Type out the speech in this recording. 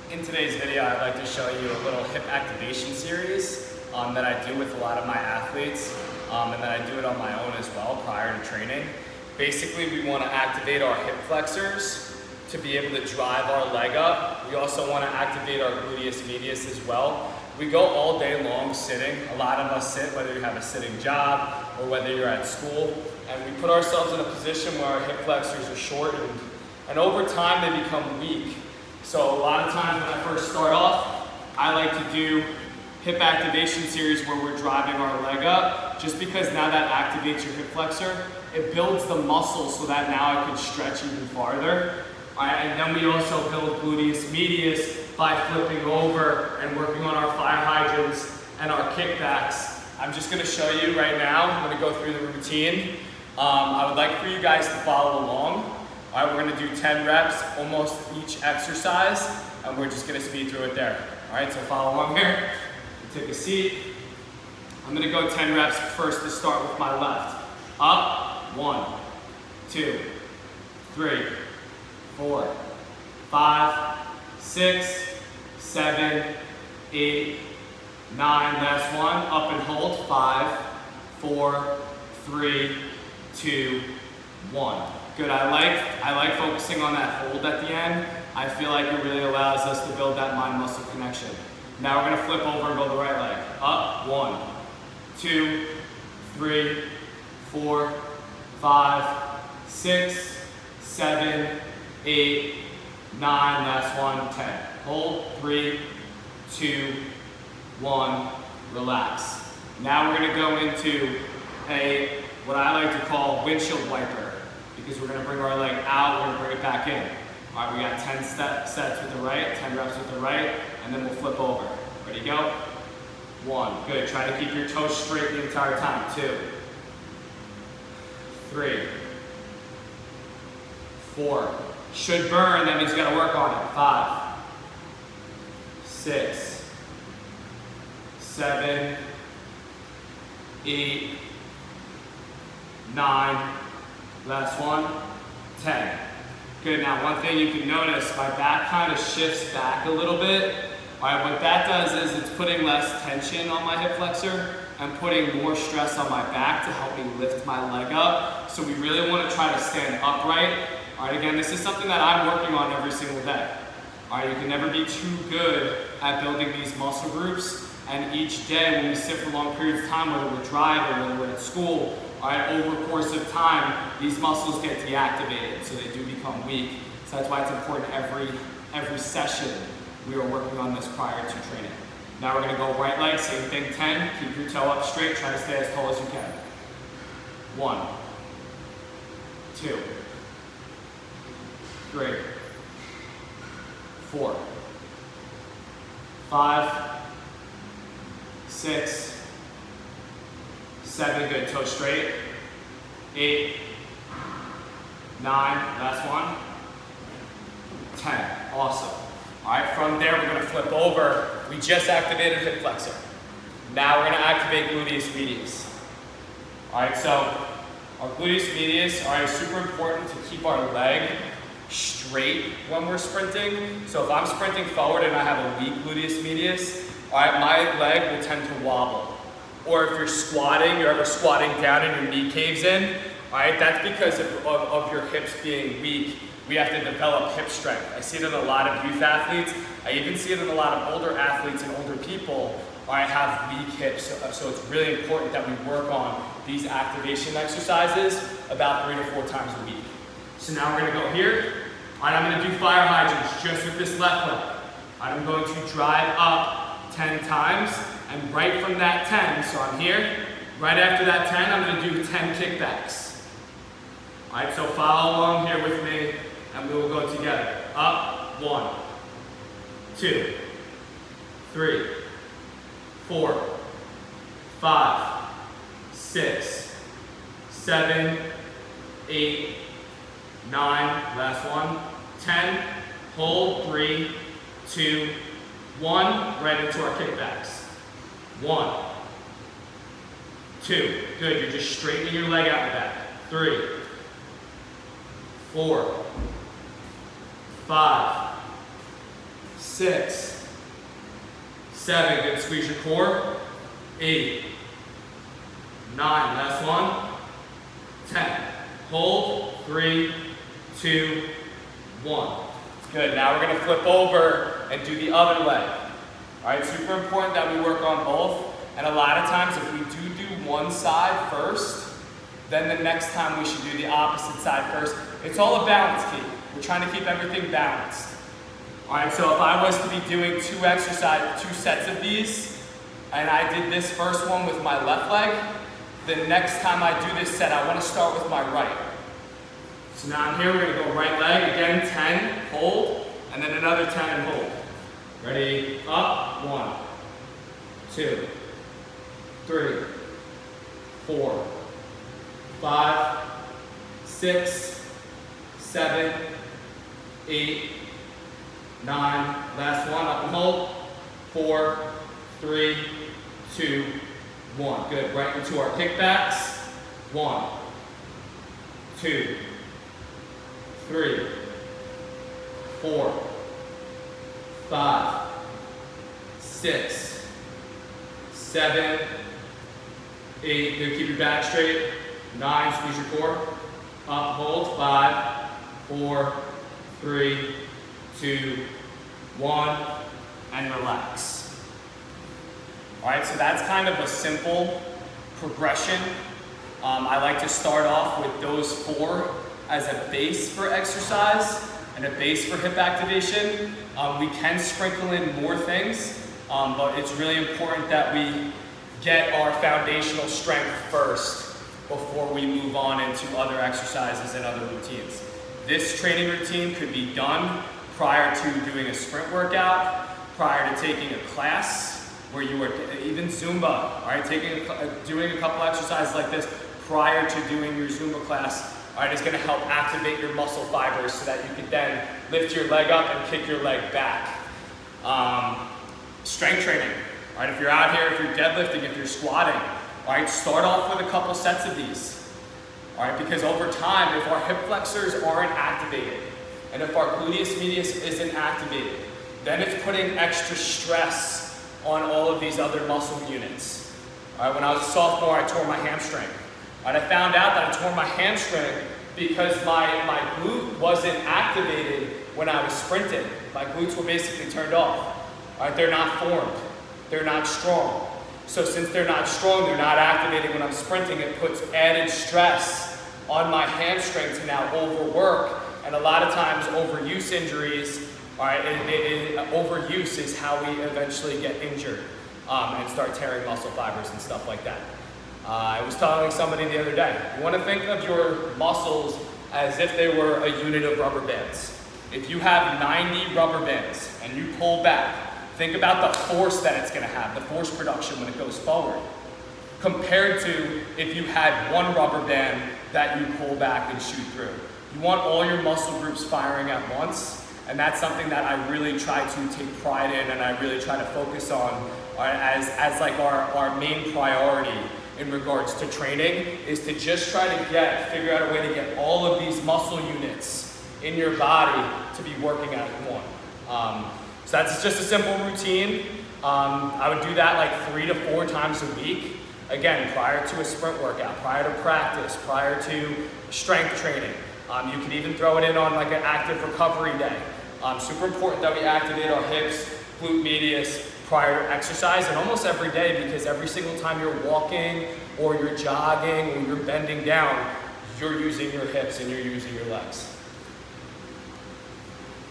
In today's video, I'd like to show you a little hip activation series that I do with a lot of my athletes, and then I do it on my own as well prior to training. Basically, we want to activate our hip flexors to be able to drive our leg up. We also want to activate our gluteus medius as well. We go all day long sitting. A lot of us sit, whether you have a sitting job or whether you're at school, and we put ourselves in a position where our hip flexors are shortened, and over time they become weak. So a lot of times when I first start off, I like to do hip activation series where we're driving our leg up, just because now that activates your hip flexor, it builds the muscle so that now I can stretch even farther. And then we also build gluteus medius by flipping over and working on our fire hydrants and our kickbacks. I'm just going to show you right now. I'm going to go through the routine. I would like for you guys to follow along. All right, we're going to do 10 reps, almost each exercise, and we're just going to speed through it there. All right, so follow along here. Take a seat. I'm going to go 10 reps first to start with my left. Up, 1, 2, 3, 4, 5, 6, 7, 8, 9. Last one. Up and hold. 5, 4, 3, 2, 1. Good. I like focusing on that hold at the end. I feel like it really allows us to build that mind-muscle connection. Now we're going to flip over and go the right leg. Up. 1, 2, 3, 4, 5, 6, 7, 8, 9. Last one. 10. Hold. 3, 2, 1. Relax. Now we're going to go into what I like to call windshield wiper, because we're going to bring our leg out, we're going to bring it back in. All right, we got 10 sets with the right, 10 reps with the right, and then we'll flip over. Ready, go? 1, good. Try to keep your toes straight the entire time. 2, 3, 4. Should burn, that means you got to work on it. 5, 6, 7, 8, 9. Last one. 10. Good. Now one thing you can notice, my back kind of shifts back a little bit. All right, what that does is it's putting less tension on my hip flexor and putting more stress on my back to help me lift my leg up. So we really want to try to stand upright. All right, again, this is something that I'm working on every single day. All right, you can never be too good at building these muscle groups. And each day when we sit for long periods of time, whether we're driving, whether we're at school, all right, over the course of time, these muscles get deactivated, so they do become weak. So that's why it's important every session we are working on this prior to training. Now we're going to go right leg, same thing, 10. Keep your toe up straight, try to stay as tall as you can. 1, 2, 3, 4, 5, 6, 7, good, toe straight. 8, 9, last one. 10, awesome. All right, from there we're going to flip over. We just activated hip flexor. Now we're going to activate gluteus medius. All right, so our gluteus medius are super important to keep our leg straight when we're sprinting. So if I'm sprinting forward and I have a weak gluteus medius, all right, my leg will tend to wobble. Or if you're squatting, you're ever squatting down and your knee caves in, all right, that's because of your hips being weak. We have to develop hip strength. I see it in a lot of youth athletes. I even see it in a lot of older athletes and older people. I have weak hips, so it's really important that we work on these activation exercises about 3 to 4 times a week. So now we're going to go here. All right, I'm going to do fire hydrants just with this left leg. All right, I'm going to drive up 10 times. And right from that 10, so I'm here, right after that 10, I'm going to do 10 kickbacks. All right, so follow along here with me, and we will go together. Up, 1, 2, 3, 4, 5, 6, 7, 8, 9, last one, 10, hold, 3, 2, 1, right into our kickbacks. 1, 2, good, you're just straightening your leg out in the back. 3, 4, 5, 6, 7, good, squeeze your core, 8, 9, last one, 10, hold, 3, 2, 1. Good, now we're gonna flip over and do the other leg. All right, super important that we work on both, and a lot of times if we do one side first, then the next time we should do the opposite side first. It's all a balance key. We're trying to keep everything balanced. All right, so if I was to be doing two sets of these, and I did this first one with my left leg, the next time I do this set, I want to start with my right. So now I'm here, we're gonna go right leg, again, 10, hold, and then another 10 and hold. Ready, up, 1, 2, 3, 4, 5, 6, 7, 8, 9, last one, up and hold, 4, 3, 2, 1. Good, right into our kickbacks. 1, 2, 3, 4, 5, 6, 7, 8. Good, keep your back straight. 9, squeeze your core. Up, hold. 5, 4, 3, 2, 1, and relax. All right, so that's kind of a simple progression. I like to start off with those 4 as a base for exercise and a base for hip activation. We can sprinkle in more things, but it's really important that we get our foundational strength first before we move on into other exercises and other routines. This training routine could be done prior to doing a sprint workout, prior to taking a class, where you were, even Zumba, all right, doing a couple exercises like this prior to doing your Zumba class, all right, is gonna help activate your muscle fibers so that you can then lift your leg up and kick your leg back. Strength training, all right, if you're out here, if you're deadlifting, if you're squatting, all right, start off with a couple sets of these, all right, because over time, if our hip flexors aren't activated, and if our gluteus medius isn't activated, then it's putting extra stress on all of these other muscle units. All right, when I was a sophomore, I tore my hamstring. All right, I found out that I tore my hamstring because my glute wasn't activated when I was sprinting. My glutes were basically turned off. All right, they're not formed. They're not strong. So since they're not strong, they're not activated when I'm sprinting, it puts added stress on my hamstring to now overwork, and a lot of times overuse injuries. All right, overuse is how we eventually get injured and start tearing muscle fibers and stuff like that. I was telling somebody the other day, you want to think of your muscles as if they were a unit of rubber bands. If you have 90 rubber bands and you pull back, think about the force that it's going to have, the force production when it goes forward, compared to if you had one rubber band that you pull back and shoot through. You want all your muscle groups firing at once. And that's something that I really try to take pride in, and I really try to focus on as like our main priority in regards to training, is to just try to figure out a way to get all of these muscle units in your body to be working at one. So that's just a simple routine. I would do that like 3 to 4 times a week. Again, prior to a sprint workout, prior to practice, prior to strength training. You can even throw it in on like an active recovery day. Super important that we activate our hips, glute medius prior to exercise, and almost every day, because every single time you're walking or you're jogging or you're bending down, you're using your hips and you're using your legs.